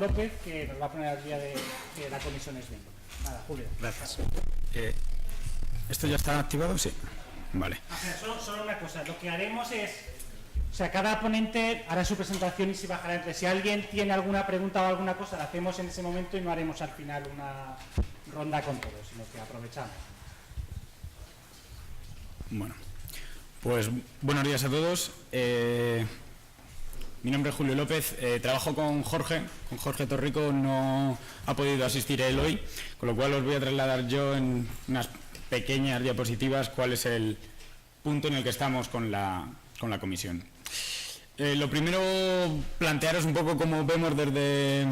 López, que nos va a poner al día de la comisión SBIM. Nada, Julio. Gracias. ¿Esto ya está activado? Sí. Vale. Solo una cosa, lo que haremos es, o sea, cada ponente hará su presentación y se bajará entre. Si alguien tiene alguna pregunta o alguna cosa, la hacemos en ese momento y no haremos al final una ronda con todos, sino que aprovechamos. Bueno, pues buenos días a todos. Mi nombre es Julio López, trabajo con Jorge Torrico, no ha podido asistir él hoy, con lo cual os voy a trasladar yo en unas pequeñas diapositivas cuál es el punto en el que estamos con la comisión. Lo primero, plantearos un poco cómo vemos desde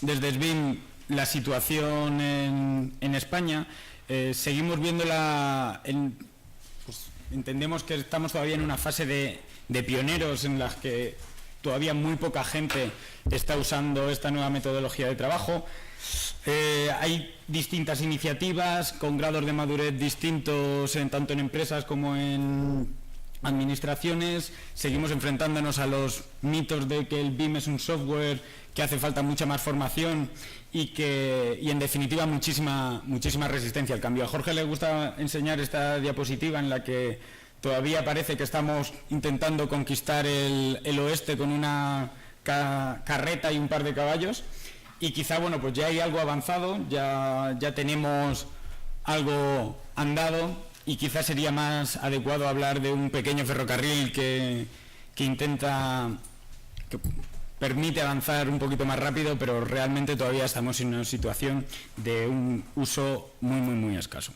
SBIM la situación en España. Seguimos viéndola, pues, entendemos que estamos todavía en una fase de pioneros en las que todavía muy poca gente está usando esta nueva metodología de trabajo. Hay distintas iniciativas con grados de madurez distintos tanto en empresas como en administraciones. Seguimos enfrentándonos a los mitos de que el BIM es un software que hace falta mucha más formación y en definitiva muchísima resistencia al cambio. A Jorge le gusta enseñar esta diapositiva en la que todavía parece que estamos intentando conquistar el oeste con una carreta y un par de caballos. Y quizá, bueno, pues ya hay algo avanzado, ya tenemos algo andado y quizá sería más adecuado hablar de un pequeño ferrocarril que permite avanzar un poquito más rápido, pero realmente todavía estamos en una situación de un uso muy escaso.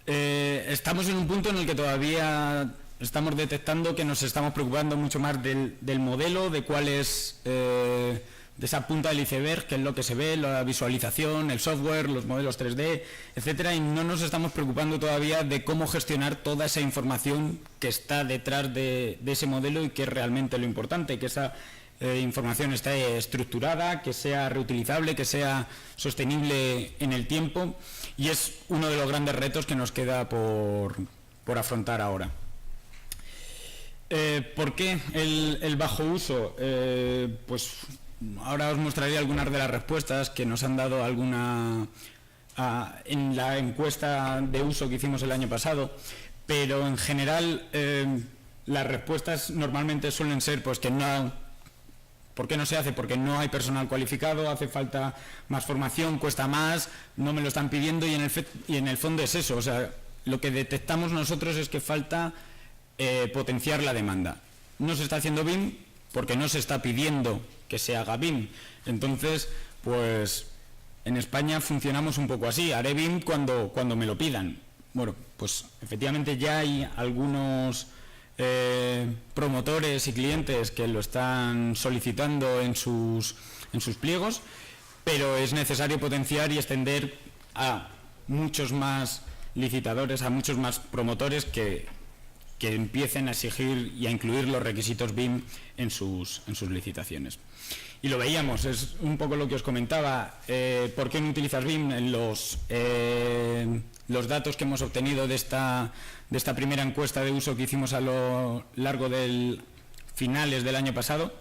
Estamos en un punto en el que todavía estamos detectando que nos estamos preocupando mucho más del modelo, de cuál es... de esa punta del iceberg, que es lo que se ve, la visualización, el software, los modelos 3D, etcétera, y no nos estamos preocupando todavía de cómo gestionar toda esa información que está detrás de ese modelo y que es realmente lo importante, que esa información esté estructurada, que sea reutilizable, que sea sostenible en el tiempo, y es uno de los grandes retos que nos queda por afrontar ahora. ¿Por qué el bajo uso? Pues ahora os mostraré algunas de las respuestas que nos han dado en la encuesta de uso que hicimos el año pasado, pero en general las respuestas normalmente suelen ser pues que no. ¿Por qué no se hace? Porque no hay personal cualificado, hace falta más formación, cuesta más, no me lo están pidiendo y en el fondo es eso. O sea, lo que detectamos nosotros es que falta potenciar la demanda. No se está haciendo BIM porque no se está pidiendo que se haga BIM. Entonces, pues en España funcionamos un poco así. Haré BIM cuando me lo pidan. Bueno, pues efectivamente ya hay algunos promotores y clientes que lo están solicitando en sus pliegos, pero es necesario potenciar y extender a muchos más licitadores, a muchos más promotores que empiecen a exigir y a incluir los requisitos BIM en sus licitaciones. Y lo veíamos, es un poco lo que os comentaba. ¿Por qué no utilizas BIM? En los datos que hemos obtenido de esta primera encuesta de uso que hicimos a lo largo del finales del año pasado,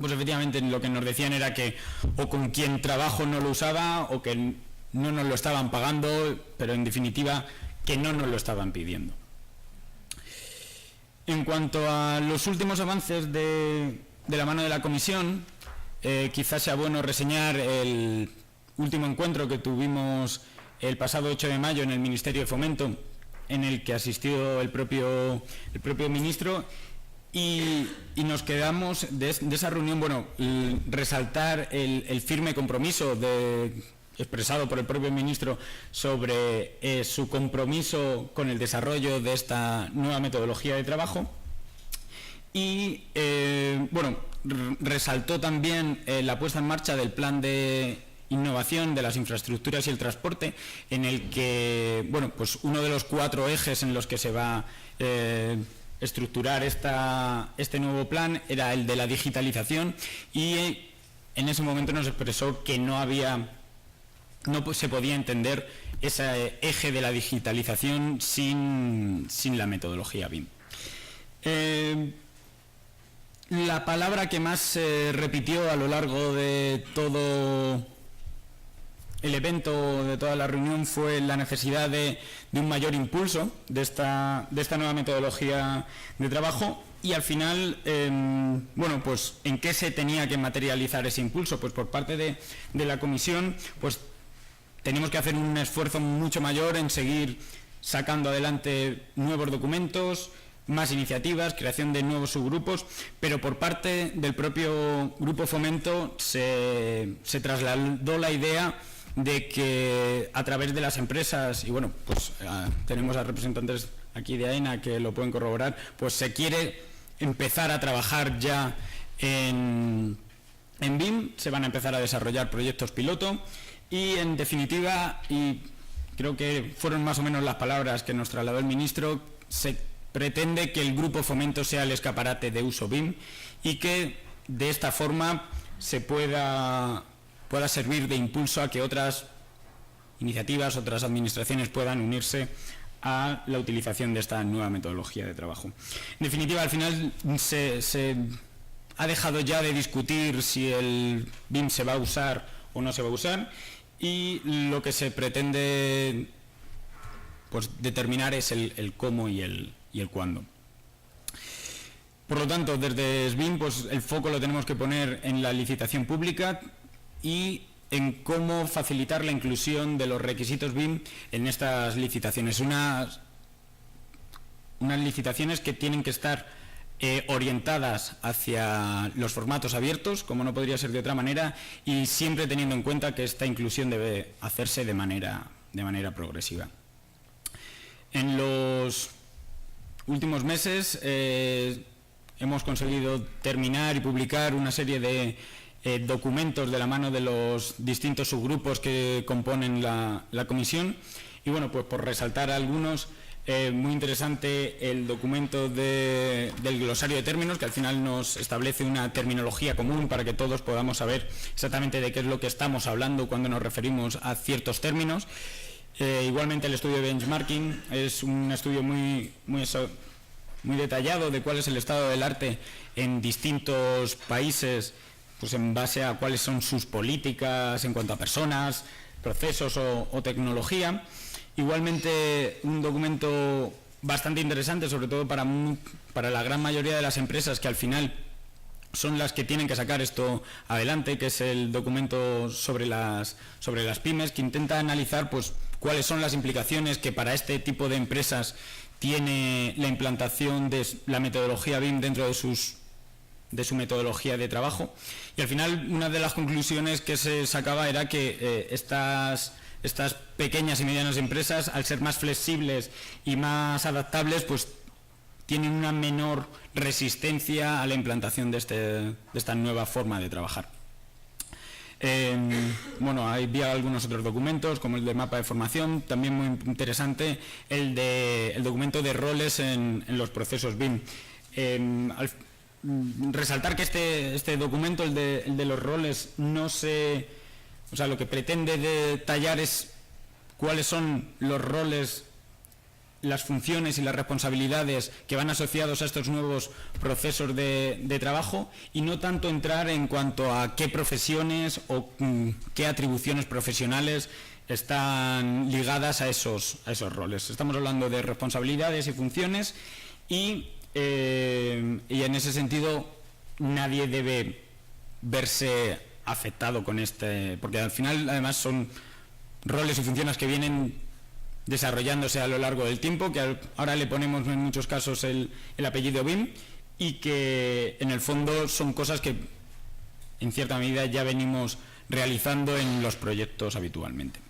pues efectivamente lo que nos decían era que o con quien trabajo no lo usaba o que no nos lo estaban pagando, pero en definitiva que no nos lo estaban pidiendo. En cuanto a los últimos avances de la mano de la comisión, quizás sea bueno reseñar el último encuentro que tuvimos el pasado 8 de mayo en el Ministerio de Fomento, en el que asistió el propio ministro, y nos quedamos de esa reunión, bueno, resaltar el firme compromiso expresado por el propio ministro sobre su compromiso con el desarrollo de esta nueva metodología de trabajo y, bueno, resaltó también la puesta en marcha del plan de innovación de las infraestructuras y el transporte, en el que, bueno, pues uno de los 4 ejes en los que se va a estructurar este nuevo plan era el de la digitalización, y en ese momento nos expresó que no se podía entender ese eje de la digitalización sin la metodología BIM. la palabra que más se repitió a lo largo de todo el evento, de toda la reunión, fue la necesidad de un mayor impulso de esta nueva metodología de trabajo. Y al final, bueno, pues ¿en qué se tenía que materializar ese impulso? Pues por parte de la comisión, pues tenemos que hacer un esfuerzo mucho mayor en seguir sacando adelante nuevos documentos, más iniciativas, creación de nuevos subgrupos, pero por parte del propio Grupo Fomento se trasladó la idea de que a través de las empresas, y bueno, pues tenemos a representantes aquí de AENA que lo pueden corroborar, pues se quiere empezar a trabajar ya en BIM, se van a empezar a desarrollar proyectos piloto y en definitiva, y creo que fueron más o menos las palabras que nos trasladó el ministro, se pretende que el Grupo Fomento sea el escaparate de uso BIM y que de esta forma se pueda servir de impulso a que otras iniciativas, otras administraciones puedan unirse a la utilización de esta nueva metodología de trabajo. En definitiva, al final se ha dejado ya de discutir si el BIM se va a usar o no se va a usar, y lo que se pretende pues determinar es el cómo y el cuándo. Por lo tanto, desde SBIM, pues el foco lo tenemos que poner en la licitación pública y en cómo facilitar la inclusión de los requisitos BIM en estas licitaciones. Unas licitaciones que tienen que estar orientadas hacia los formatos abiertos, como no podría ser de otra manera, y siempre teniendo en cuenta que esta inclusión debe hacerse de manera progresiva. En los últimos meses hemos conseguido terminar y publicar una serie de documentos de la mano de los distintos subgrupos que componen la comisión, y bueno, pues por resaltar algunos, muy interesante el documento del glosario de términos, que al final nos establece una terminología común para que todos podamos saber exactamente de qué es lo que estamos hablando cuando nos referimos a ciertos términos. Igualmente el estudio de benchmarking es un estudio muy detallado de cuál es el estado del arte en distintos países, pues en base a cuáles son sus políticas en cuanto a personas, procesos o tecnología. Igualmente un documento bastante interesante, sobre todo para la gran mayoría de las empresas que al final son las que tienen que sacar esto adelante, que es el documento sobre las pymes, que intenta analizar pues cuáles son las implicaciones que para este tipo de empresas tiene la implantación de la metodología BIM dentro de su metodología de trabajo. Y al final una de las conclusiones que se sacaba era que estas pequeñas y medianas empresas, al ser más flexibles y más adaptables, pues tienen una menor resistencia a la implantación de esta nueva forma de trabajar. Bueno, había algunos otros documentos, como el de mapa de formación, también muy interesante el documento de roles en los procesos BIM. Resaltar que este documento, el de los roles, lo que pretende detallar es cuáles son los roles, las funciones y las responsabilidades que van asociados a estos nuevos procesos de trabajo, y no tanto entrar en cuanto a qué profesiones o qué atribuciones profesionales están ligadas a esos roles. Estamos hablando de responsabilidades y funciones y en ese sentido nadie debe verse afectado con porque al final además son roles y funciones que vienen desarrollándose a lo largo del tiempo, que ahora le ponemos en muchos casos el apellido BIM, y que en el fondo son cosas que en cierta medida ya venimos realizando en los proyectos habitualmente.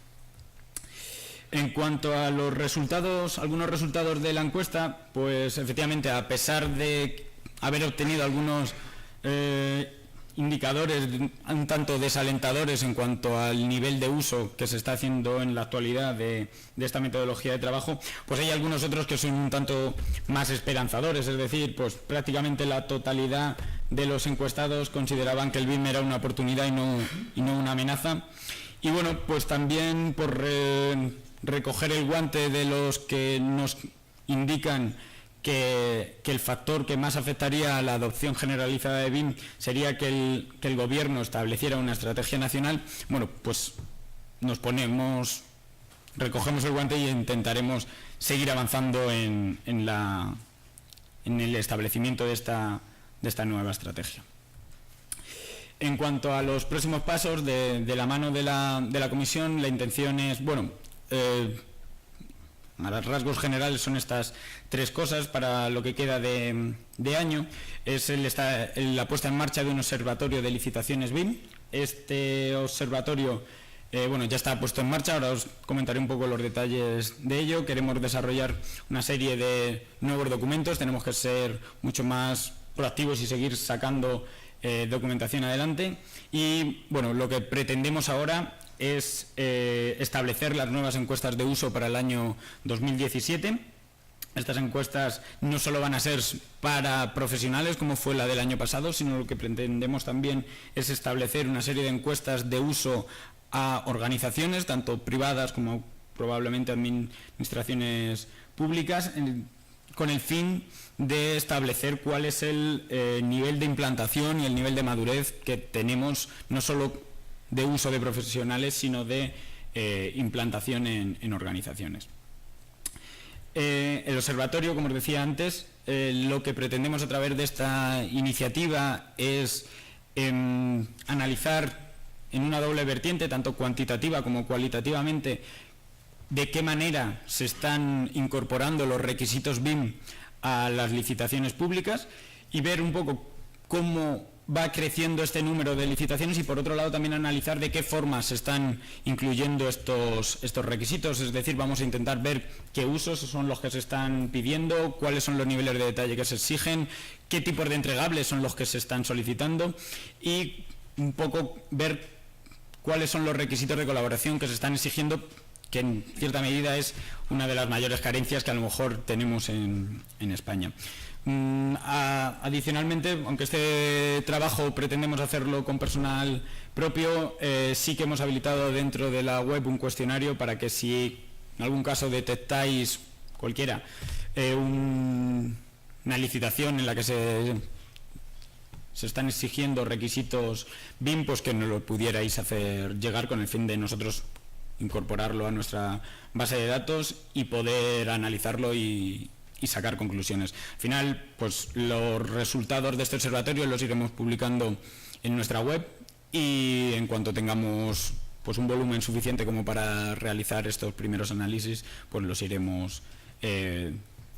En cuanto a los resultados, algunos resultados de la encuesta, pues efectivamente, a pesar de haber obtenido algunos indicadores un tanto desalentadores en cuanto al nivel de uso que se está haciendo en la actualidad de esta metodología de trabajo, pues hay algunos otros que son un tanto más esperanzadores, es decir, pues prácticamente la totalidad de los encuestados consideraban que el BIM era una oportunidad y no una amenaza. Y bueno, pues también por recoger el guante de los que nos indican que el factor que más afectaría a la adopción generalizada de BIM sería que el Gobierno estableciera una estrategia nacional. Bueno, pues recogemos el guante y intentaremos seguir avanzando en el establecimiento de esta nueva estrategia. En cuanto a los próximos pasos, de la mano de la Comisión, la intención es, a los rasgos generales son estas 3 cosas para lo que queda de año. Es la puesta en marcha de un observatorio de licitaciones BIM. Este observatorio ya está puesto en marcha, ahora os comentaré un poco los detalles de ello. Queremos desarrollar una serie de nuevos documentos, tenemos que ser mucho más proactivos y seguir sacando documentación adelante. Y lo que pretendemos ahora es establecer las nuevas encuestas de uso para el año 2017. Estas encuestas no solo van a ser para profesionales, como fue la del año pasado, sino lo que pretendemos también es establecer una serie de encuestas de uso a organizaciones, tanto privadas como probablemente administraciones públicas, con el fin de establecer cuál es el nivel de implantación y el nivel de madurez que tenemos, no solo de uso de profesionales, sino de implantación en organizaciones. El observatorio, como os decía antes, lo que pretendemos a través de esta iniciativa es analizar en una doble vertiente, tanto cuantitativa como cualitativamente, de qué manera se están incorporando los requisitos BIM a las licitaciones públicas y ver un poco cómo va creciendo este número de licitaciones, y por otro lado también analizar de qué forma se están incluyendo estos requisitos. Es decir, vamos a intentar ver qué usos son los que se están pidiendo, cuáles son los niveles de detalle que se exigen, qué tipos de entregables son los que se están solicitando y un poco ver cuáles son los requisitos de colaboración que se están exigiendo, que en cierta medida es una de las mayores carencias que a lo mejor tenemos en España. Adicionalmente, aunque este trabajo pretendemos hacerlo con personal propio, sí que hemos habilitado dentro de la web un cuestionario para que, si en algún caso detectáis cualquiera una licitación en la que se están exigiendo requisitos BIM, pues que nos lo pudierais hacer llegar, con el fin de nosotros incorporarlo a nuestra base de datos y poder analizarlo y sacar conclusiones. Al final, pues los resultados de este observatorio los iremos publicando en nuestra web, y en cuanto tengamos pues un volumen suficiente como para realizar estos primeros análisis, pues los iremos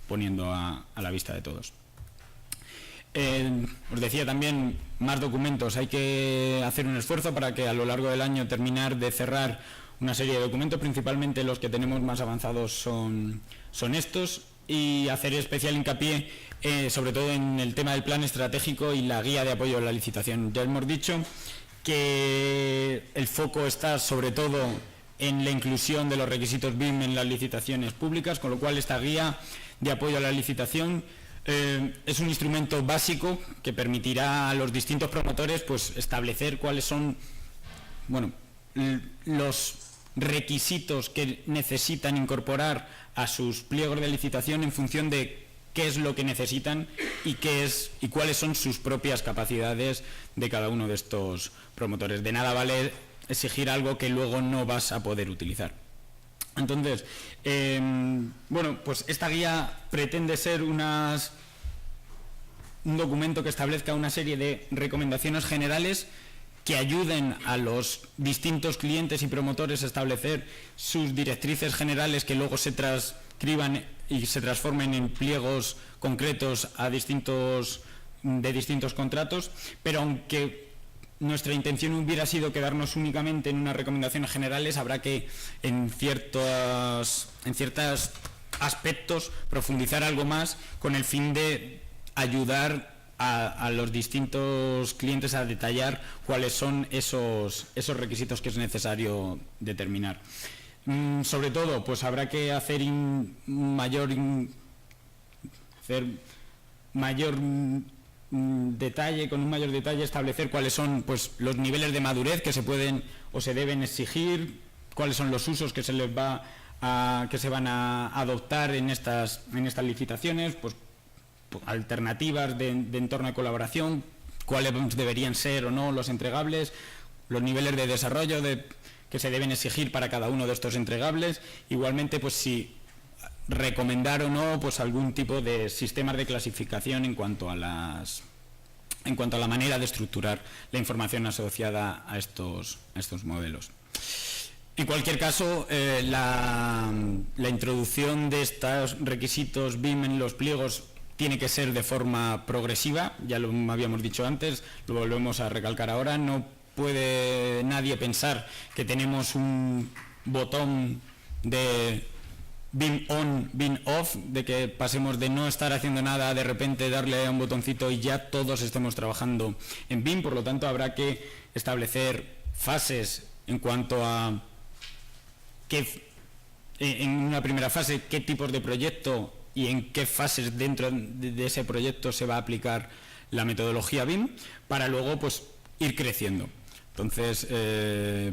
poniendo a la vista de todos. Os decía también, más documentos. Hay que hacer un esfuerzo para que a lo largo del año terminar de cerrar una serie de documentos, principalmente los que tenemos más avanzados son estos, y hacer especial hincapié sobre todo en el tema del plan estratégico y la guía de apoyo a la licitación. Ya hemos dicho que el foco está sobre todo en la inclusión de los requisitos BIM en las licitaciones públicas, con lo cual esta guía de apoyo a la licitación es un instrumento básico que permitirá a los distintos promotores pues establecer cuáles son los requisitos que necesitan incorporar a sus pliegos de licitación en función de qué es lo que necesitan y cuáles son sus propias capacidades de cada uno de estos promotores. De nada vale exigir algo que luego no vas a poder utilizar. Entonces, pues esta guía pretende ser un documento que establezca una serie de recomendaciones generales que ayuden a los distintos clientes y promotores a establecer sus directrices generales, que luego se transcriban y se transformen en pliegos concretos de distintos contratos. Pero aunque nuestra intención hubiera sido quedarnos únicamente en unas recomendaciones generales, habrá que en ciertos aspectos profundizar algo más, con el fin de ayudar a los distintos clientes a detallar cuáles son esos requisitos que es necesario determinar. Sobre todo, pues habrá que hacer mayor detalle, con un mayor detalle establecer cuáles son pues los niveles de madurez que se pueden o se deben exigir, cuáles son los usos que se van a adoptar en estas licitaciones, pues alternativas de entorno de colaboración, cuáles deberían ser o no los entregables, los niveles de desarrollo que se deben exigir para cada uno de estos entregables, igualmente pues si recomendar o no pues algún tipo de sistemas de clasificación en cuanto a la manera de estructurar la información asociada a estos modelos. En cualquier caso, la introducción de estos requisitos BIM en los pliegos tiene que ser de forma progresiva, ya lo habíamos dicho antes, lo volvemos a recalcar ahora. No puede nadie pensar que tenemos un botón de BIM on, BIM off, de que pasemos de no estar haciendo nada a de repente darle a un botoncito y ya todos estemos trabajando en BIM. Por lo tanto, habrá que establecer fases en cuanto a en una primera fase qué tipos de proyecto y en qué fases dentro de ese proyecto se va a aplicar la metodología BIM, para luego pues ir creciendo. Entonces,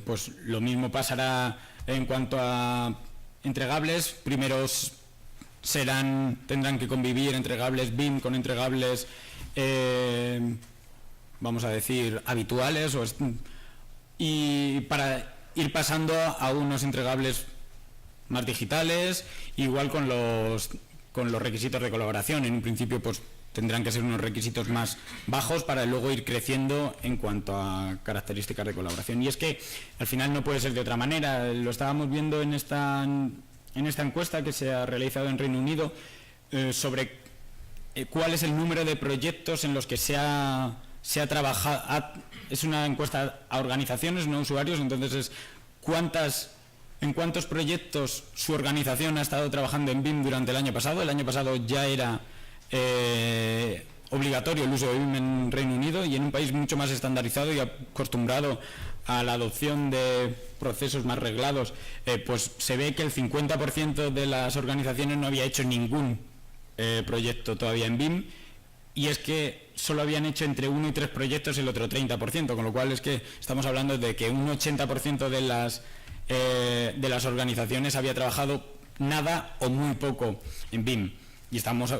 pues lo mismo pasará en cuanto a entregables. Primero tendrán que convivir entregables BIM con entregables, vamos a decir, habituales, y para ir pasando a unos entregables más digitales, igual con los requisitos de colaboración. En un principio pues tendrán que ser unos requisitos más bajos para luego ir creciendo en cuanto a características de colaboración. Y es que al final no puede ser de otra manera. Lo estábamos viendo en esta encuesta que se ha realizado en Reino Unido sobre cuál es el número de proyectos en los que se ha trabajado. Es una encuesta a organizaciones, no a usuarios, entonces es en cuántos proyectos su organización ha estado trabajando en BIM durante el año pasado. El año pasado ya era obligatorio el uso de BIM en Reino Unido, y en un país mucho más estandarizado y acostumbrado a la adopción de procesos más reglados, pues se ve que el 50% de las organizaciones no había hecho ningún proyecto todavía en BIM, y es que solo habían hecho entre 1 y 3 proyectos el otro 30%, con lo cual es que estamos hablando de que un 80% de las organizaciones había trabajado nada o muy poco en BIM, y estamos,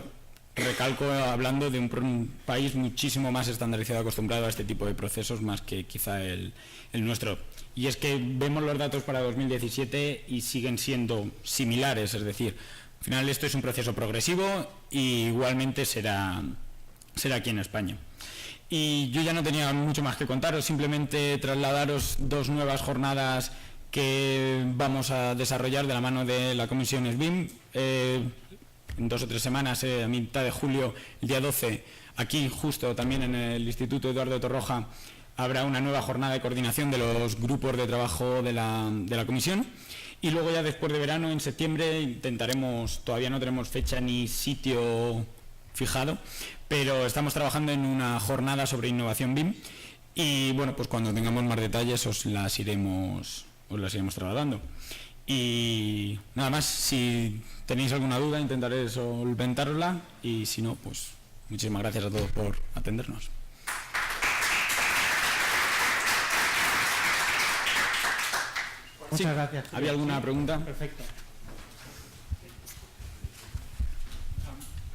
recalco, hablando de un país muchísimo más estandarizado, acostumbrado a este tipo de procesos, más que quizá el nuestro. Y es que vemos los datos para 2017 y siguen siendo similares, es decir, al final esto es un proceso progresivo y igualmente será aquí en España. Y yo ya no tenía mucho más que contaros, simplemente trasladaros 2 nuevas jornadas que vamos a desarrollar de la mano de la Comisión SBIM. En 2 o 3 semanas, a mitad de julio, el día 12, aquí justo también en el Instituto Eduardo Torroja, habrá una nueva jornada de coordinación de los grupos de trabajo de la Comisión. Y luego ya después de verano, en septiembre, intentaremos, todavía no tenemos fecha ni sitio fijado, pero estamos trabajando en una jornada sobre innovación BIM, y bueno, pues cuando tengamos más detalles os las iremos trasladando. Y nada más, si tenéis alguna duda intentaré solventarla, y si no, pues muchísimas gracias a todos por atendernos. Muchas gracias. ¿Había alguna pregunta? Perfecto.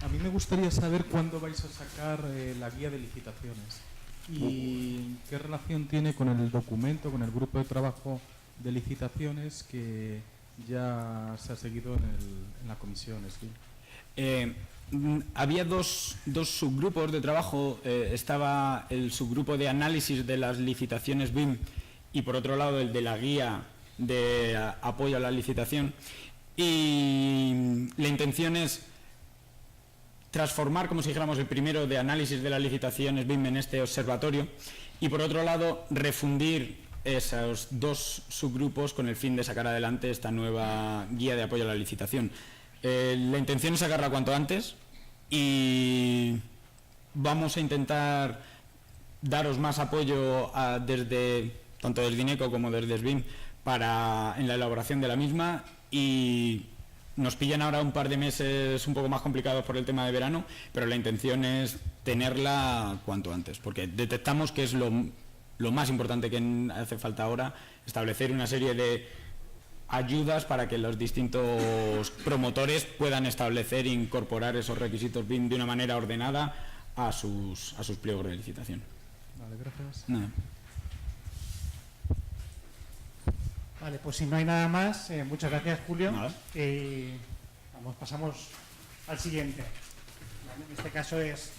A mí me gustaría saber cuándo vais a sacar la guía de licitaciones y qué relación tiene con el documento, con el grupo de trabajo de licitaciones que ya se ha seguido en la comisión. Había dos subgrupos de trabajo. Estaba el subgrupo de análisis de las licitaciones BIM y por otro lado el de la guía de apoyo a la licitación, y la intención es transformar, como si dijéramos, el primero de análisis de las licitaciones BIM en este observatorio, y por otro lado refundir esos 2 subgrupos con el fin de sacar adelante esta nueva guía de apoyo a la licitación. La intención es sacarla cuanto antes, y vamos a intentar daros más apoyo tanto desde INECO como desde SBIM en la elaboración de la misma, y nos pillan ahora un par de meses un poco más complicados por el tema de verano, pero la intención es tenerla cuanto antes, porque detectamos que es lo más importante que hace falta ahora, establecer una serie de ayudas para que los distintos promotores puedan establecer e incorporar esos requisitos BIM de una manera ordenada a sus pliegos de licitación. Vale, gracias. Nada. Vale, pues si no hay nada más, muchas gracias, Julio. Nada. Pasamos al siguiente. Vale, en este caso es...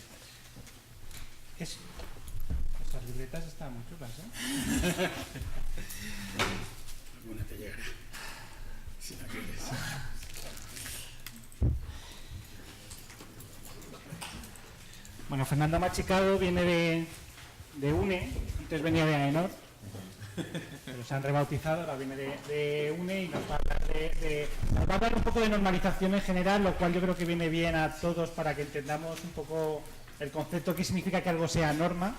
Estas libretas están muy chulas, ¿eh? Alguna te llegará, si la quieres. Bueno, Fernando Machicado viene de UNE, antes venía de AENOR, pero se han rebautizado, ahora viene de UNE y nos va a hablar un poco de normalización en general, lo cual yo creo que viene bien a todos para que entendamos un poco el concepto que significa que algo sea norma,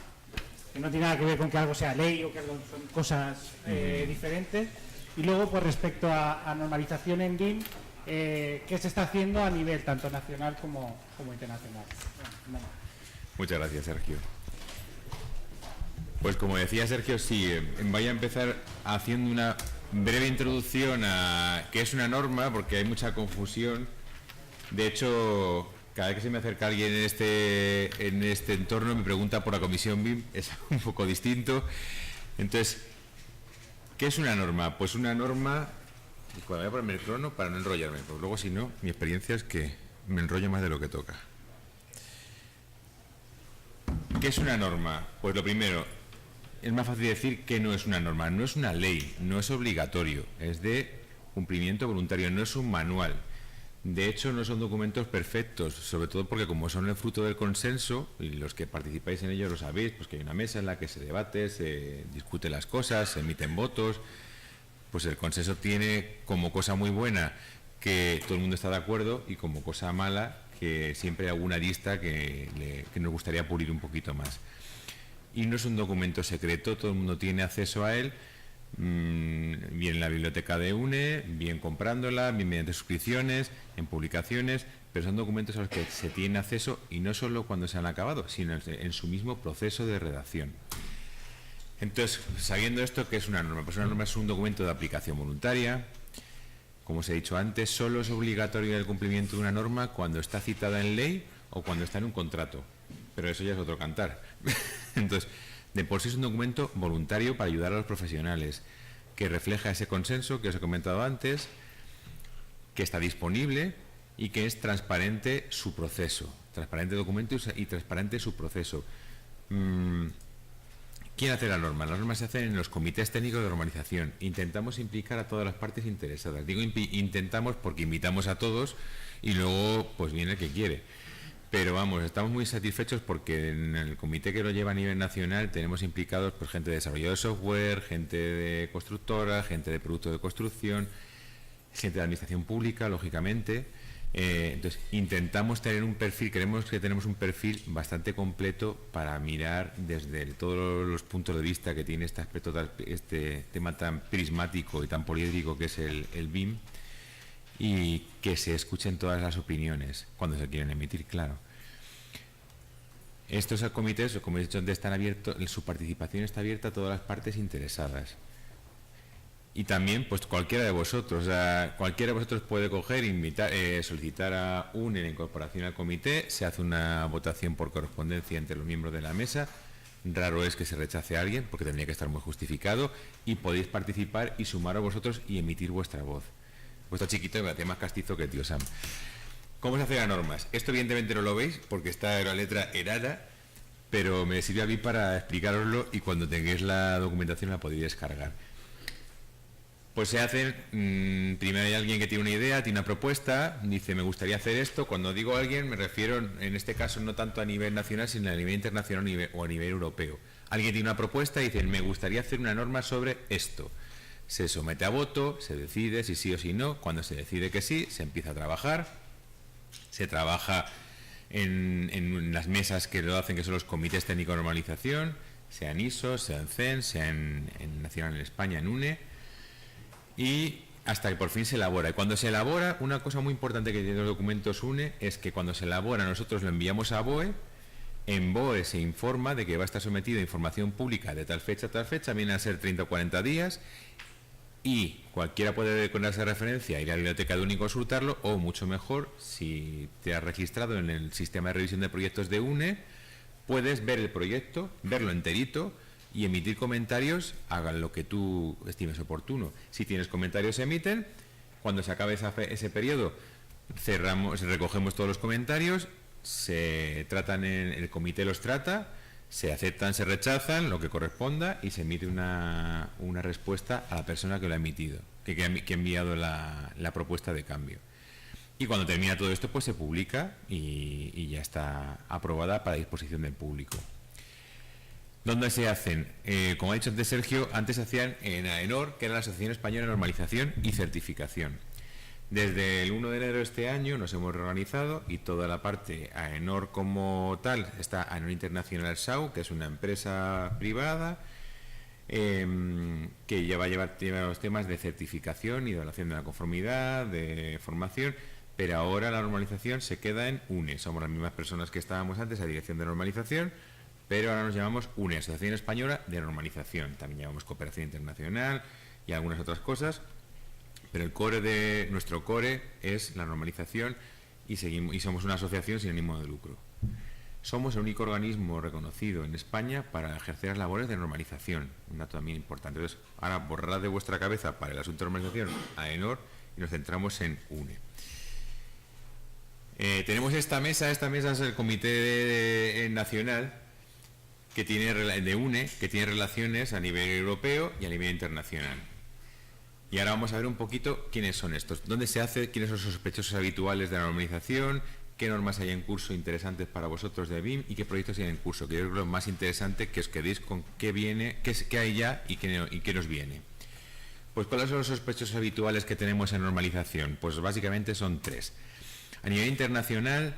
que no tiene nada que ver con que algo sea ley o que algo son cosas diferentes. Y luego, pues respecto a normalización en BIM, ¿qué se está haciendo a nivel tanto nacional como internacional? Bueno, Muchas gracias, Sergio. Pues como decía Sergio, sí, voy a empezar haciendo una breve introducción a qué es una norma, porque hay mucha confusión. De hecho, cada vez que se me acerca alguien en este entorno me pregunta por la comisión BIM, es un poco distinto. Entonces, ¿qué es una norma? Pues una norma, voy a ponerme el crono para no enrollarme, porque luego si no, mi experiencia es que me enrollo más de lo que toca. ¿Qué es una norma? Pues lo primero, es más fácil decir que no es una norma, no es una ley, no es obligatorio, es de cumplimiento voluntario, no es un manual. De hecho, no son documentos perfectos, sobre todo porque como son el fruto del consenso, y los que participáis en ellos lo sabéis, pues que hay una mesa en la que se debate, se discute las cosas, se emiten votos, pues el consenso tiene como cosa muy buena que todo el mundo está de acuerdo y como cosa mala que siempre hay alguna lista que nos gustaría pulir un poquito más. Y no es un documento secreto, todo el mundo tiene acceso a él, bien en la biblioteca de UNE, bien comprándola, bien mediante suscripciones, en publicaciones, pero son documentos a los que se tiene acceso y no solo cuando se han acabado, sino en su mismo proceso de redacción. Entonces, sabiendo esto, ¿qué es una norma? Pues una norma es un documento de aplicación voluntaria. Como os he dicho antes, solo es obligatorio el cumplimiento de una norma cuando está citada en ley o cuando está en un contrato, pero eso ya es otro cantar. Entonces, de por sí es un documento voluntario para ayudar a los profesionales, que refleja ese consenso que os he comentado antes, que está disponible y que es transparente su proceso, transparente documento y transparente su proceso. ¿Quién hace la norma? Las normas se hacen en los comités técnicos de normalización. Intentamos implicar a todas las partes interesadas. Digo intentamos porque invitamos a todos y luego pues viene el que quiere. Pero vamos, estamos muy satisfechos porque en el comité que lo lleva a nivel nacional tenemos implicados pues, gente de desarrollo de software, gente de constructora, gente de productos de construcción, gente de administración pública, lógicamente. Entonces, intentamos tener un perfil, creemos que tenemos un perfil bastante completo para mirar desde todos los puntos de vista que tiene este aspecto, este tema tan prismático y tan poliédrico que es el BIM, y que se escuchen todas las opiniones cuando se quieren emitir, claro. Estos comités, como he dicho antes, están abiertos, su participación está abierta a todas las partes interesadas. Y también, pues cualquiera de vosotros, o sea, cualquiera de vosotros puede coger, solicitar a UNE la incorporación al comité, se hace una votación por correspondencia entre los miembros de la mesa, raro es que se rechace a alguien, porque tendría que estar muy justificado, y podéis participar y sumar a vosotros y emitir vuestra voz. Pues está chiquito y me hace más castizo que el tío Sam. ¿Cómo se hacen las normas? Esto evidentemente no lo veis, porque está en la letra errada, pero me sirve a mí para explicaroslo y cuando tengáis la documentación la podéis descargar. Pues se hacen, primero hay alguien que tiene una idea, tiene una propuesta, dice me gustaría hacer esto. Cuando digo alguien me refiero en este caso no tanto a nivel nacional sino a nivel internacional o a nivel europeo. Alguien tiene una propuesta y dice me gustaría hacer una norma sobre esto. Se somete a voto, se decide si sí o si no. Cuando se decide que sí, se empieza a trabajar. Se trabaja en las mesas que lo hacen, que son los comités técnicos de normalización, sean ISO, sean CEN, sean en Nacional en España, en UNE. Y hasta que por fin se elabora. Y cuando se elabora, una cosa muy importante que tienen los documentos UNE es que cuando se elabora nosotros lo enviamos a BOE, en BOE se informa de que va a estar sometido a información pública de tal fecha a tal fecha, viene a ser 30 o 40 días, y cualquiera puede con esa referencia ir a la biblioteca de UNE y consultarlo, o mucho mejor, si te has registrado en el sistema de revisión de proyectos de UNE, puedes ver el proyecto, verlo enterito y emitir comentarios, hagan lo que tú estimes oportuno. Si tienes comentarios, se emiten. Cuando se acabe ese periodo, recogemos todos los comentarios, se tratan el comité los trata, se aceptan, se rechazan, lo que corresponda, y se emite una respuesta a la persona que lo ha emitido, que ha enviado la propuesta de cambio. Y cuando termina todo esto, pues se publica y ya está aprobada para disposición del público. ¿Dónde se hacen? Como ha dicho antes Sergio, antes se hacían en AENOR, que era la Asociación Española de Normalización y Certificación. Desde el 1 de enero de este año nos hemos reorganizado y toda la parte AENOR como tal está AENOR International SAU, que es una empresa privada que ya va a llevar los temas de certificación y evaluación de la conformidad, de formación, pero ahora la normalización se queda en UNE. Somos las mismas personas que estábamos antes, a Dirección de Normalización, pero ahora nos llamamos UNE, Asociación Española de Normalización. También llamamos Cooperación Internacional y algunas otras cosas. Pero nuestro core es la normalización y somos una asociación sin ánimo de lucro. Somos el único organismo reconocido en España para ejercer las labores de normalización, un dato también importante. Entonces, ahora borrad de vuestra cabeza para el asunto de normalización AENOR y nos centramos en UNE. Tenemos esta mesa es el Comité Nacional que tiene de UNE, que tiene relaciones a nivel europeo y a nivel internacional. Y ahora vamos a ver un poquito quiénes son estos, dónde se hace, quiénes son los sospechosos habituales de la normalización, qué normas hay en curso interesantes para vosotros de BIM y qué proyectos hay en curso, que yo creo que lo más interesante que os quedéis con qué viene, qué hay ya y qué nos viene. Pues ¿cuáles son los sospechosos habituales que tenemos en normalización? Pues básicamente son 3. A nivel internacional,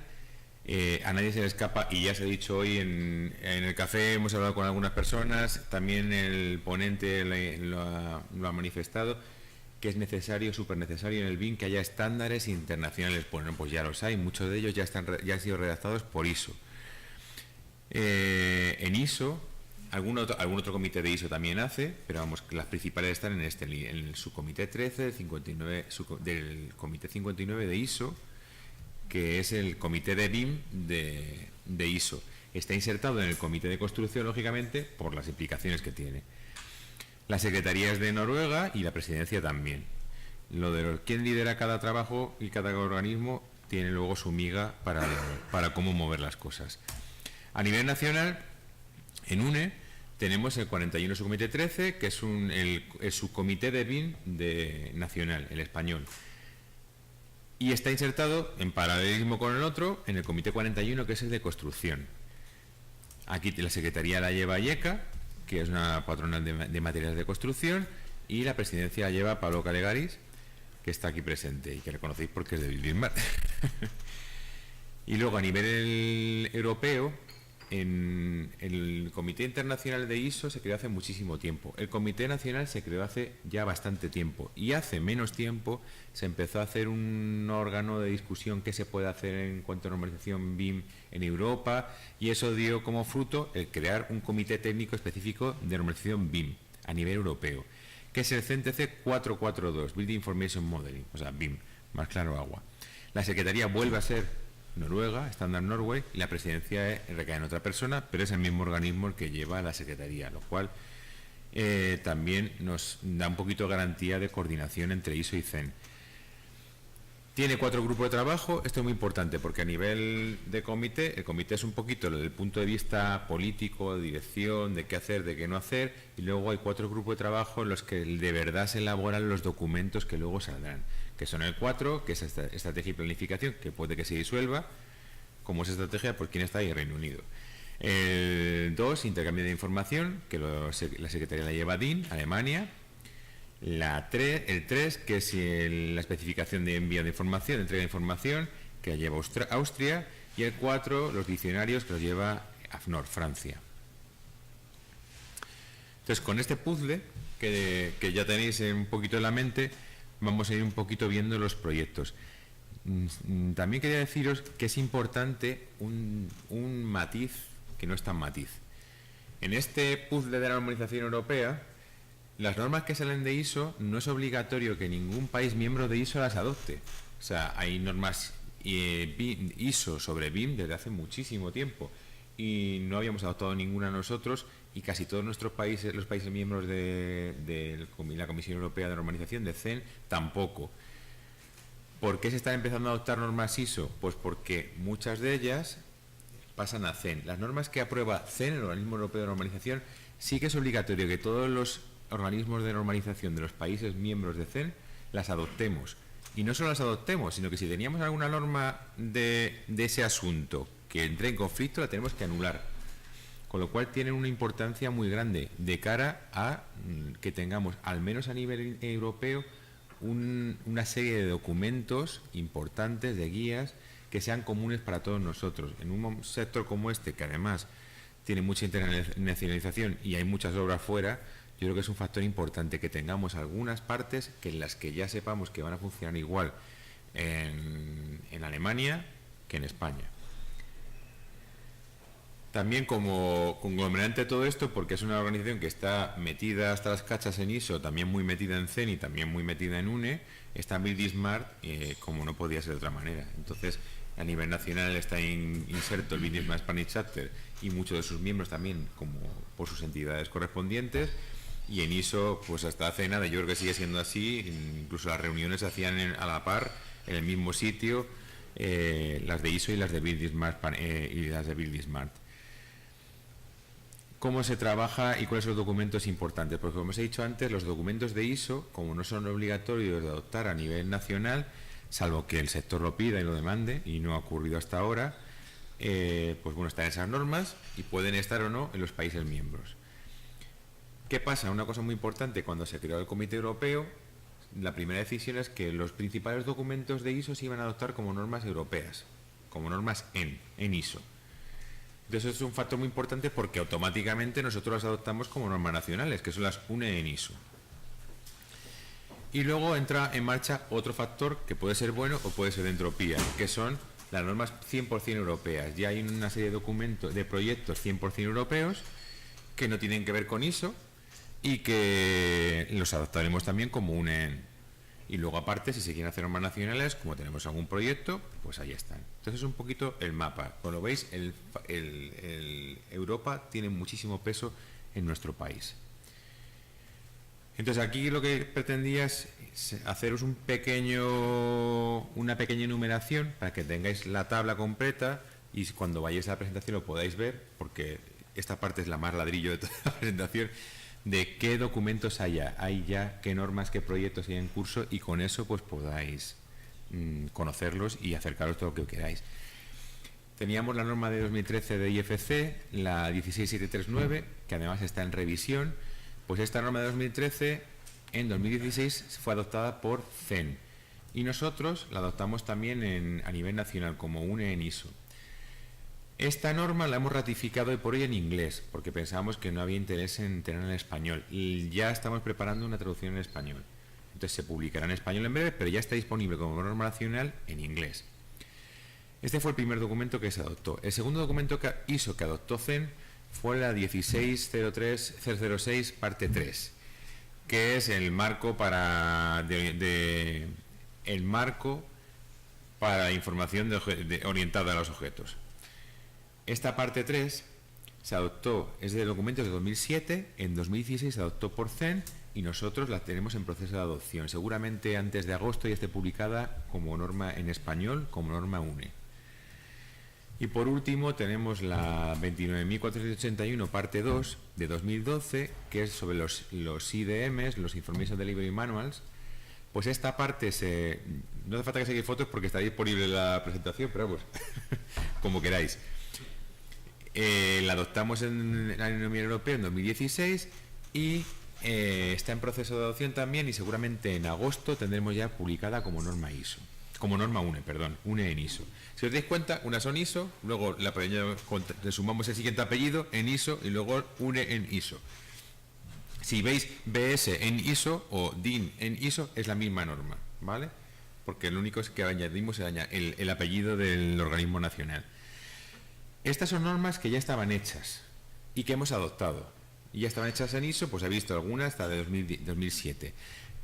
a nadie se le escapa, y ya se ha dicho hoy en el café, hemos hablado con algunas personas, también el ponente lo ha manifestado, que es necesario, súper necesario en el BIM que haya estándares internacionales. Bueno, pues ya los hay, muchos de ellos ya han sido redactados por ISO. En ISO, algún otro comité de ISO también hace, pero vamos, que las principales están en el subcomité 13 del comité 59 de ISO, que es el comité de BIM de ISO. Está insertado en el comité de construcción, lógicamente, por las implicaciones que tiene. Las secretarías de Noruega y la presidencia también. Quién lidera cada trabajo y cada organismo tiene luego su miga para cómo mover las cosas. A nivel nacional, en UNE, tenemos el 41 subcomité 13, que es el subcomité de BIM nacional, el español. Y está insertado en paralelismo con el otro, en el comité 41, que es el de construcción. Aquí la secretaría la lleva IECA, que es una patronal de materiales de construcción, y la presidencia la lleva Pablo Calegaris, que está aquí presente y que le conocéis porque es de Bilbao. Y luego a nivel europeo, en el Comité Internacional de ISO se creó hace muchísimo tiempo. El Comité Nacional se creó hace ya bastante tiempo, y hace menos tiempo se empezó a hacer un órgano de discusión que se puede hacer en cuanto a normalización BIM en Europa, y eso dio como fruto el crear un comité técnico específico de normalización BIM a nivel europeo, que es el CNTC 442, Building Information Modeling, o sea, BIM, más claro agua. La secretaría vuelve a ser Noruega, Standard Norway, y la presidencia recae en otra persona, pero es el mismo organismo el que lleva la secretaría, lo cual también nos da un poquito de garantía de coordinación entre ISO y CEN. Tiene 4 grupos de trabajo. Esto es muy importante porque a nivel de comité, el comité es un poquito desde el punto de vista político, de dirección, de qué hacer, de qué no hacer, y luego hay 4 grupos de trabajo en los que de verdad se elaboran los documentos que luego saldrán, que son el 4, que es estrategia y planificación, que puede que se disuelva. Como es estrategia, pues ¿quién está ahí? Reino Unido. El 2, intercambio de información, que la secretaría la lleva DIN, Alemania. El 3, que es la especificación de envío de información, entrega de información, que la lleva Austria. Y el 4, los diccionarios, que los lleva AFNOR, Francia. Entonces, con este puzzle, que ya tenéis un poquito en la mente, vamos a ir un poquito viendo los proyectos. También quería deciros que es importante un matiz que no es tan matiz. En este puzzle de la normalización europea, las normas que salen de ISO no es obligatorio que ningún país miembro de ISO las adopte. O sea, hay normas ISO sobre BIM desde hace muchísimo tiempo y no habíamos adoptado ninguna nosotros, y casi todos nuestros países, los países miembros de la Comisión Europea de Normalización, de CEN, tampoco. ¿Por qué se están empezando a adoptar normas ISO? Pues porque muchas de ellas pasan a CEN. Las normas que aprueba CEN, el Organismo Europeo de Normalización, sí que es obligatorio que todos los organismos de normalización de los países miembros de CEN las adoptemos. Y no solo las adoptemos, sino que si teníamos alguna norma de ese asunto que entre en conflicto, la tenemos que anular. Con lo cual tienen una importancia muy grande de cara a que tengamos, al menos a nivel europeo, una serie de documentos importantes, de guías, que sean comunes para todos nosotros. En un sector como este, que además tiene mucha internacionalización y hay muchas obras fuera, yo creo que es un factor importante que tengamos algunas partes que en las que ya sepamos que van a funcionar igual en Alemania que en España. También como conglomerante de todo esto, porque es una organización que está metida hasta las cachas en ISO, también muy metida en CEN y también muy metida en UNE, está Build Smart, como no podía ser de otra manera. Entonces, a nivel nacional está inserto el Build Smart Spanish Chapter y muchos de sus miembros también, como por sus entidades correspondientes. Y en ISO, pues hasta hace nada, yo creo que sigue siendo así, incluso las reuniones se hacían a la par, en el mismo sitio, las de ISO y las de Build Smart y las de Build Smart. ¿Cómo se trabaja y cuáles son los documentos importantes? Porque como os he dicho antes, los documentos de ISO, como no son obligatorios de adoptar a nivel nacional, salvo que el sector lo pida y lo demande, y no ha ocurrido hasta ahora, pues bueno, están esas normas y pueden estar o no en los países miembros. ¿Qué pasa? Una cosa muy importante, cuando se creó el Comité Europeo, la primera decisión es que los principales documentos de ISO se iban a adoptar como normas europeas, como normas en ISO. Entonces es un factor muy importante porque automáticamente nosotros las adoptamos como normas nacionales, que son las UNE en ISO. Y luego entra en marcha otro factor que puede ser bueno o puede ser de entropía, que son las normas 100% europeas. Ya hay una serie de documentos, de proyectos 100% europeos que no tienen que ver con ISO y que los adoptaremos también como UNE. Y luego aparte, si se quieren hacer normas nacionales, como tenemos algún proyecto, pues ahí están. Entonces es un poquito el mapa. Como lo veis, Europa tiene muchísimo peso en nuestro país. Entonces aquí lo que pretendía es haceros una pequeña enumeración para que tengáis la tabla completa y cuando vayáis a la presentación lo podáis ver, porque esta parte es la más ladrillo de toda la presentación, de qué documentos hay ya, qué normas, qué proyectos hay en curso, y con eso pues podáis conocerlos y acercaros todo lo que queráis. Teníamos la norma de 2013 de IFC, la 16739, que además está en revisión. Pues esta norma de 2013 en 2016 fue adoptada por CEN y nosotros la adoptamos también a nivel nacional como UNE en ISO. Esta norma la hemos ratificado hoy por hoy en inglés, porque pensábamos que no había interés en tenerla en español. Y ya estamos preparando una traducción en español. Entonces se publicará en español en breve, pero ya está disponible como norma nacional en inglés. Este fue el primer documento que se adoptó. El segundo documento ISO que adoptó CEN fue la 1603006 parte 3, que es el marco para información orientada a los objetos. Esta parte 3 se adoptó, es de documentos de 2007, en 2016 se adoptó por CEN y nosotros la tenemos en proceso de adopción. Seguramente antes de agosto ya esté publicada como norma en español, como norma UNE. Y por último tenemos la 29.481 parte 2 de 2012, que es sobre los IDMs, los Information Delivery Manuals. Pues esta parte no hace falta que seguir fotos porque está disponible la presentación, pero vamos, como queráis. La adoptamos en la Unión Europea en 2016 y está en proceso de adopción también, y seguramente en agosto tendremos ya publicada como norma ISO. Como norma UNE, perdón, UNE en ISO. Si os dais cuenta, unas son ISO, luego le sumamos el siguiente apellido en ISO y luego UNE en ISO. Si veis BS en ISO o DIN en ISO es la misma norma, ¿vale? Porque lo único es que añadimos el apellido del organismo nacional. Estas son normas que ya estaban hechas y que hemos adoptado. y ya estaban hechas en ISO, pues he visto algunas hasta de 2007.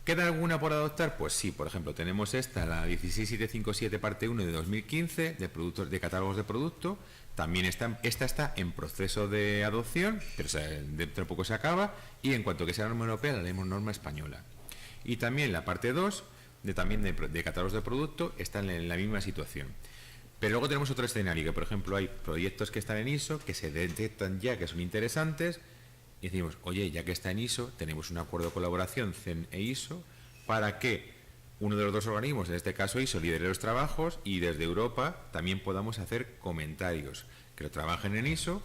¿Queda alguna por adoptar? Pues sí, por ejemplo, tenemos esta, la 16757 parte 1 de 2015, de catálogos de producto. También esta está en proceso de adopción, pero dentro de poco se acaba, y en cuanto que sea norma europea, la haremos norma española. Y también la parte 2, también de catálogos de producto, está en la misma situación. Pero luego tenemos otro escenario, que por ejemplo hay proyectos que están en ISO, que se detectan ya que son interesantes, y decimos, oye, ya que está en ISO, tenemos un acuerdo de colaboración CEN e ISO, para que uno de los dos organismos, en este caso ISO, lidere los trabajos, y desde Europa también podamos hacer comentarios, que lo trabajen en ISO.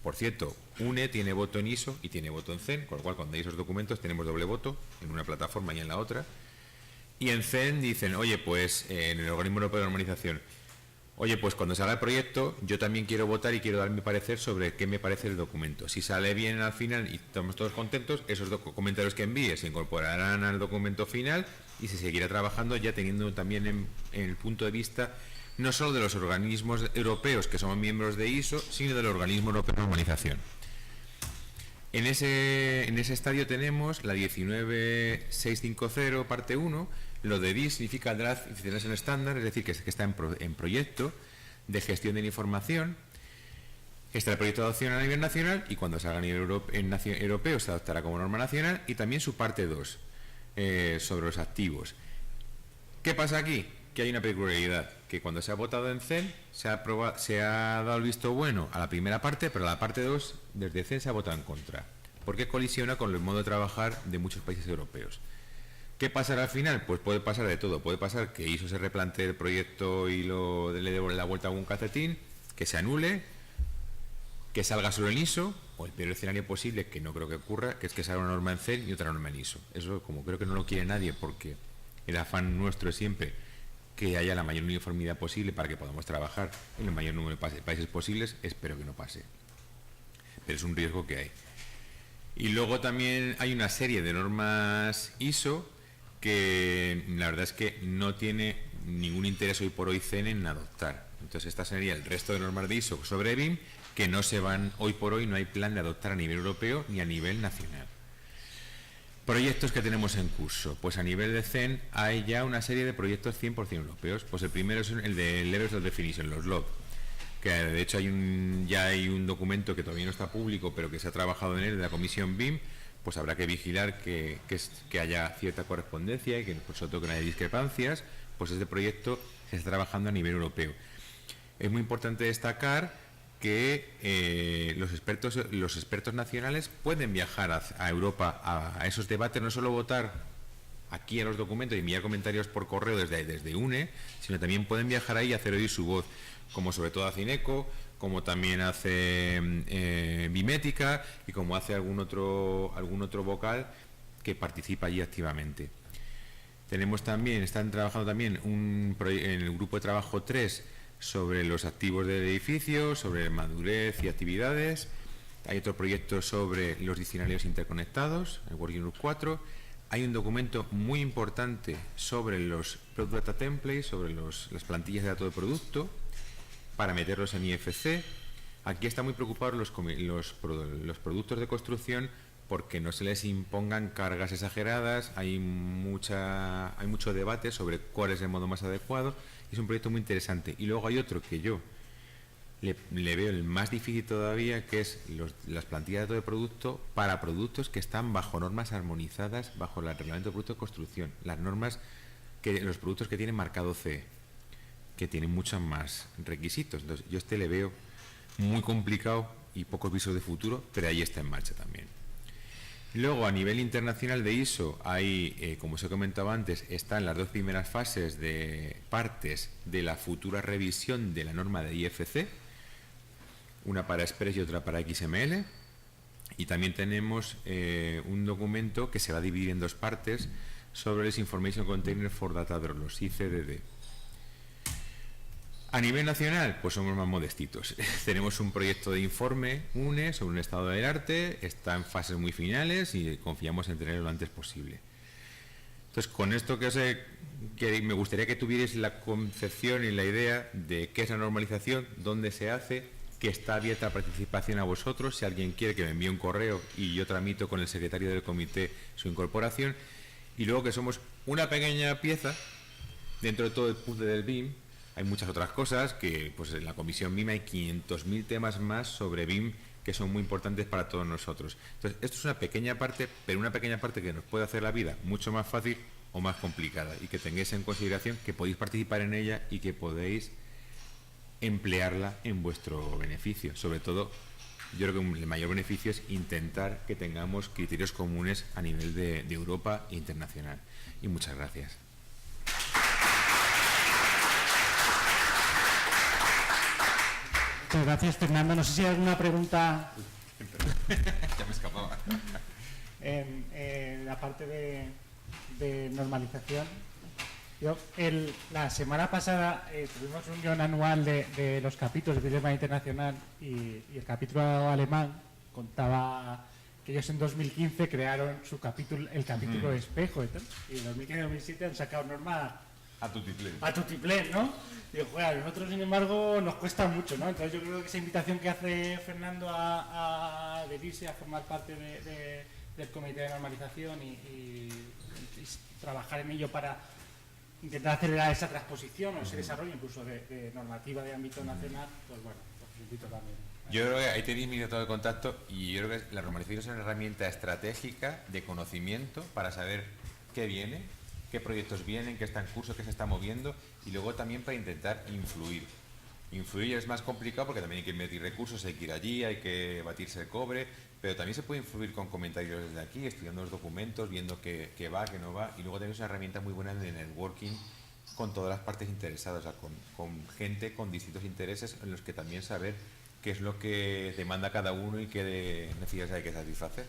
Por cierto, UNE tiene voto en ISO y tiene voto en CEN, con lo cual cuando hay esos documentos tenemos doble voto, en una plataforma y en la otra. Y en CEN dicen, oye, pues en el Organismo Europeo de Normalización, oye, pues cuando salga el proyecto, yo también quiero votar y quiero dar mi parecer sobre qué me parece el documento. Si sale bien al final y estamos todos contentos, esos comentarios que envíe se incorporarán al documento final y se seguirá trabajando, ya teniendo también en el punto de vista no solo de los organismos europeos que somos miembros de ISO, sino del Organismo Europeo de Normalización. En ese estadio tenemos la 19650 parte 1. Lo de DIS significa Draft International Standard, es decir, que está en proyecto de gestión de la información. Está el proyecto de adopción a nivel nacional, y cuando salga a nivel europeo se adoptará como norma nacional, y también su parte 2 sobre los activos. ¿Qué pasa aquí? Que hay una peculiaridad, que cuando se ha votado en CEN se ha dado el visto bueno a la primera parte, pero a la parte 2 desde CEN se ha votado en contra, porque colisiona con el modo de trabajar de muchos países europeos. ¿Qué pasará al final? Pues puede pasar de todo. Puede pasar que ISO se replantee el proyecto y le dé la vuelta a algún calcetín, que se anule, que salga solo en ISO, o el peor escenario posible, que no creo que ocurra, que es que salga una norma en CEN y otra norma en ISO. Eso, como creo que no lo quiere nadie, porque el afán nuestro es siempre que haya la mayor uniformidad posible para que podamos trabajar en el mayor número de países posibles, espero que no pase. Pero es un riesgo que hay. Y luego también hay una serie de normas ISO que la verdad es que no tiene ningún interés hoy por hoy CEN en adoptar. Entonces esta sería el resto de normas de ISO sobre BIM que no se van, hoy por hoy no hay plan de adoptar a nivel europeo ni a nivel nacional. Proyectos que tenemos en curso. Pues a nivel de CEN hay ya una serie de proyectos 100% europeos. Pues el primero es el de Levels of Definition, los LOD, que de hecho ya hay un documento que todavía no está público, pero que se ha trabajado en él, de la Comisión BIM. Pues habrá que vigilar que haya cierta correspondencia y que sobre todo que no haya discrepancias. Pues este proyecto se está trabajando a nivel europeo. Es muy importante destacar que los expertos nacionales pueden viajar a Europa a esos debates, no solo votar aquí en los documentos y enviar comentarios por correo desde UNE, sino también pueden viajar ahí y hacer oír su voz, como sobre todo hace INECO, como también hace Bimética y como hace algún otro vocal que participa allí activamente. Están trabajando también en el grupo de trabajo 3 sobre los activos del edificio, sobre madurez y actividades. Hay otro proyecto sobre los diccionarios interconectados, el Working Group 4. Hay un documento muy importante sobre los Product Data Templates, sobre las plantillas de datos de producto, para meterlos en IFC. Aquí están muy preocupados los productos de construcción porque no se les impongan cargas exageradas, hay mucho debate sobre cuál es el modo más adecuado, y es un proyecto muy interesante. Y luego hay otro que yo le veo el más difícil todavía, que es las plantillas de datos de producto para productos que están bajo normas armonizadas, bajo el reglamento de productos de construcción, los productos que tienen marcado CE, que tienen muchos más requisitos. Entonces yo le veo muy complicado y pocos visos de futuro, pero ahí está en marcha también. Luego, a nivel internacional de ISO, como os he comentado antes, están las dos primeras fases de partes de la futura revisión de la norma de IFC, una para Express y otra para XML, y también tenemos un documento que se va a dividir en dos partes sobre los Information Container for Data Draw, los ICDD. A nivel nacional, pues somos más modestitos. Tenemos un proyecto de informe UNE sobre un estado del arte, está en fases muy finales y confiamos en tenerlo lo antes posible. Entonces, con esto que me gustaría que tuvierais la concepción y la idea de qué es la normalización, dónde se hace, que está abierta a participación a vosotros. Si alguien quiere, que me envíe un correo y yo tramito con el secretario del comité su incorporación. Y luego que somos una pequeña pieza dentro de todo el puzzle del BIM. Hay muchas otras cosas que, pues en la comisión BIM hay 500.000 temas más sobre BIM que son muy importantes para todos nosotros. Entonces, esto es una pequeña parte, pero una pequeña parte que nos puede hacer la vida mucho más fácil o más complicada, y que tengáis en consideración que podéis participar en ella y que podéis emplearla en vuestro beneficio. Sobre todo, yo creo que el mayor beneficio es intentar que tengamos criterios comunes a nivel de Europa e internacional. Y muchas gracias. Muchas gracias, Fernando. No sé si hay alguna pregunta Ya me escapaba. en la parte de normalización. La semana pasada tuvimos reunión anual de los capítulos de idioma internacional y el capítulo alemán contaba que ellos en 2015 crearon el capítulo espejo y tal, y en 2015 y 2007 han sacado norma A tu tiple. a tutiplén, ¿no? Digo, joder, a nosotros sin embargo nos cuesta mucho, ¿no? Entonces yo creo que esa invitación que hace Fernando a adherirse a formar parte del comité de normalización y trabajar en ello para intentar acelerar esa transposición o ese desarrollo incluso de normativa de ámbito nacional, pues bueno, os invito también. Yo creo que ahí tenéis mi método de contacto, y yo creo que la normalización es una herramienta estratégica de conocimiento para saber qué viene, qué proyectos vienen, qué está en curso, qué se está moviendo, y luego también para intentar influir. Influir es más complicado porque también hay que invertir recursos, hay que ir allí, hay que batirse el cobre, pero también se puede influir con comentarios desde aquí, estudiando los documentos, viendo qué va, qué no va, y luego tenemos una herramienta muy buena de networking con todas las partes interesadas, o sea, con gente con distintos intereses en los que también saber qué es lo que demanda cada uno y qué necesidades hay que satisfacer.